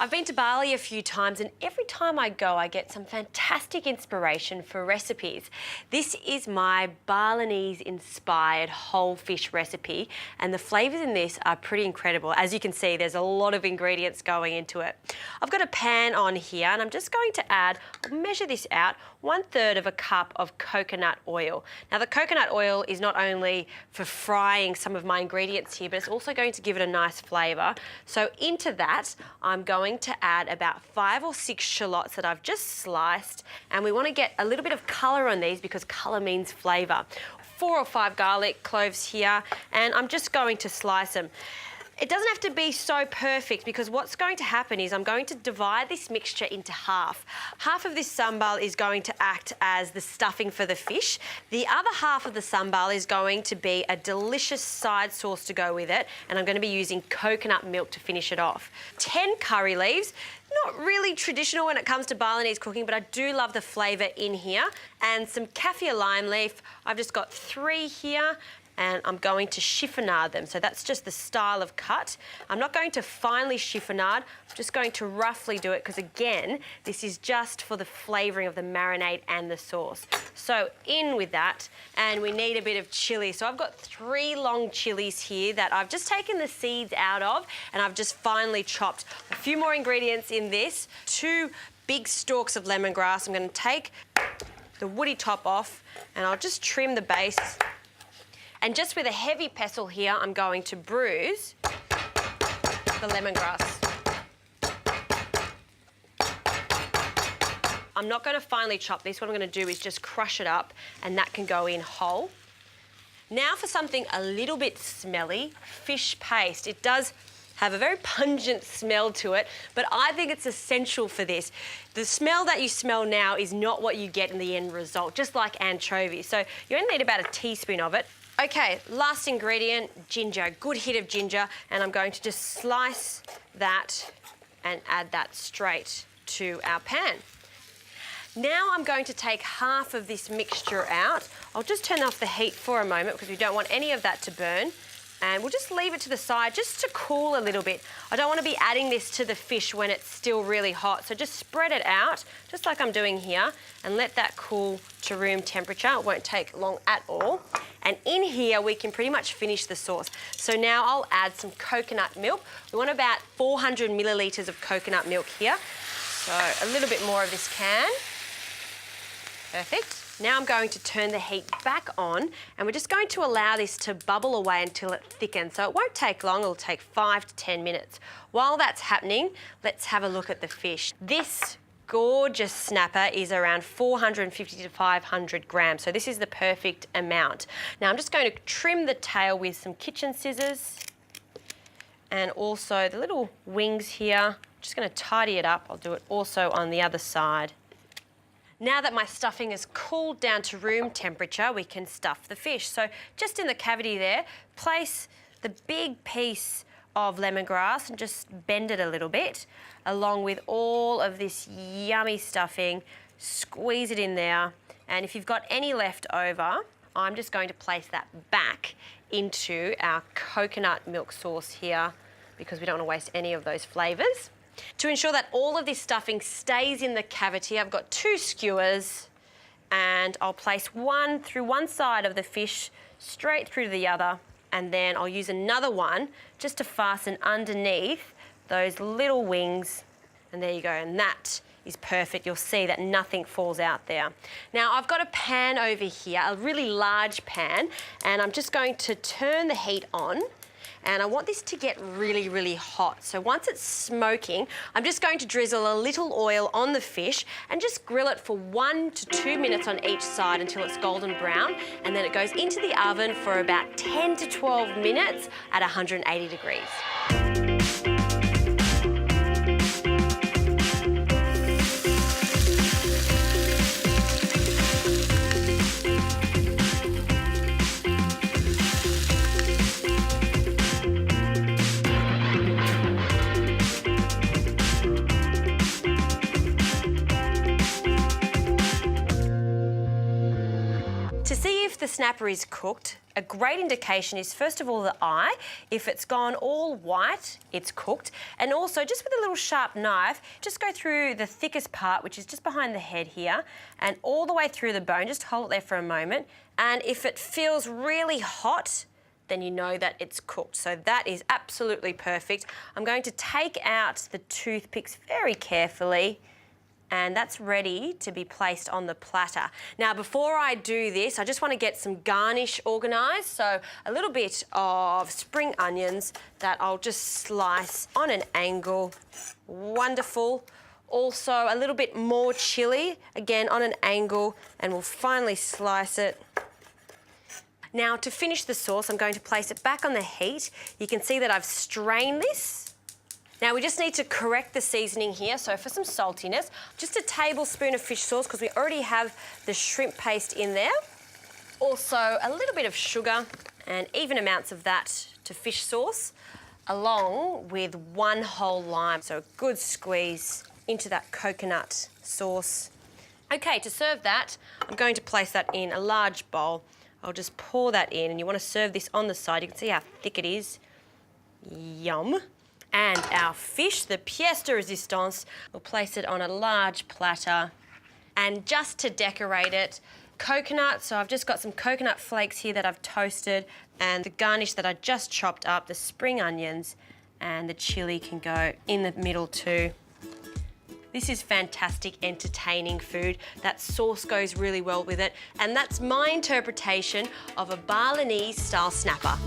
I've been to Bali a few times and every time I go I get some fantastic inspiration for recipes. This is my Balinese inspired whole fish recipe and the flavours in this are pretty incredible. As you can see, there's a lot of ingredients going into it. I've got a pan on here and I'm just going to add, I'll measure this out, 1/3 of a cup of coconut oil. Now the coconut oil is not only for frying some of my ingredients here, but it's also going to give it a nice flavour. So into that, I'm going to add about 5 or 6 shallots that I've just sliced, and we want to get a little bit of colour on these because colour means flavour. 4 or 5 garlic cloves here, and I'm just going to slice them. It doesn't have to be so perfect because what's going to happen is I'm going to divide this mixture into half. Half of this sambal is going to act as the stuffing for the fish. The other half of the sambal is going to be a delicious side sauce to go with it, and I'm going to be using coconut milk to finish it off. 10 curry leaves. Not really traditional when it comes to Balinese cooking, but I do love the flavour in here. And some kaffir lime leaf. I've just got 3 here. And I'm going to chiffonade them. So that's just the style of cut. I'm not going to finely chiffonade, I'm just going to roughly do it because again, this is just for the flavouring of the marinade and the sauce. So in with that, and we need a bit of chilli. So I've got 3 long chilies here that I've just taken the seeds out of and I've just finely chopped. A few more ingredients in this, 2 big stalks of lemongrass. I'm going to take the woody top off and I'll just trim the base. And just with a heavy pestle here, I'm going to bruise the lemongrass. I'm not going to finely chop this. What I'm going to do is just crush it up and that can go in whole. Now for something a little bit smelly, fish paste. It does have a very pungent smell to it, but I think it's essential for this. The smell that you smell now is not what you get in the end result, just like anchovies. So you only need about a teaspoon of it. Okay, last ingredient, ginger, good hit of ginger, and I'm going to just slice that and add that straight to our pan. Now I'm going to take half of this mixture out. I'll just turn off the heat for a moment because we don't want any of that to burn. And we'll just leave it to the side just to cool a little bit. I don't want to be adding this to the fish when it's still really hot. So just spread it out, just like I'm doing here, and let that cool to room temperature. It won't take long at all. And in here, we can pretty much finish the sauce. So now I'll add some coconut milk. We want about 400 millilitres of coconut milk here. So a little bit more of this can. Perfect. Now I'm going to turn the heat back on and we're just going to allow this to bubble away until it thickens. So it won't take long, it'll take 5 to 10 minutes. While that's happening, let's have a look at the fish. This gorgeous snapper is around 450 to 500 grams, so this is the perfect amount. Now I'm just going to trim the tail with some kitchen scissors and also the little wings here. I'm just going to tidy it up. I'll do it also on the other side. Now that my stuffing has cooled down to room temperature, we can stuff the fish. So just in the cavity there, place the big piece of lemongrass and just bend it a little bit, along with all of this yummy stuffing. Squeeze it in there. And if you've got any left over, I'm just going to place that back into our coconut milk sauce here because we don't want to waste any of those flavours. To ensure that all of this stuffing stays in the cavity, I've got 2 skewers and I'll place one through one side of the fish straight through to the other, and then I'll use another one just to fasten underneath those little wings, and there you go, and that is perfect. You'll see that nothing falls out there. Now I've got a pan over here, a really large pan, and I'm just going to turn the heat on. And I want this to get really, really hot. So once it's smoking, I'm just going to drizzle a little oil on the fish and just grill it for 1 to 2 minutes on each side until it's golden brown. And then it goes into the oven for about 10 to 12 minutes at 180 degrees. the snapper is cooked, a great indication is first of all the eye. If it's gone all white, it's cooked. And also just with a little sharp knife, just go through the thickest part, which is just behind the head here, and all the way through the bone. Just hold it there for a moment. And if it feels really hot, then you know that it's cooked. So that is absolutely perfect. I'm going to take out the toothpicks very carefully, and that's ready to be placed on the platter. Now, before I do this, I just want to get some garnish organised. So a little bit of spring onions that I'll just slice on an angle. Wonderful. Also, a little bit more chilli, again on an angle, and we'll finally slice it. Now, to finish the sauce, I'm going to place it back on the heat. You can see that I've strained this. Now, we just need to correct the seasoning here. So for some saltiness, just a tablespoon of fish sauce, because we already have the shrimp paste in there. Also, a little bit of sugar and even amounts of that to fish sauce, along with 1 whole lime. So a good squeeze into that coconut sauce. Okay, to serve that, I'm going to place that in a large bowl. I'll just pour that in, and you want to serve this on the side. You can see how thick it is. Yum. And our fish, the pièce de résistance, we'll place it on a large platter. And just to decorate it, coconut. So I've just got some coconut flakes here that I've toasted, and the garnish that I just chopped up, the spring onions, and the chilli can go in the middle too. This is fantastic, entertaining food. That sauce goes really well with it. And that's my interpretation of a Balinese style snapper.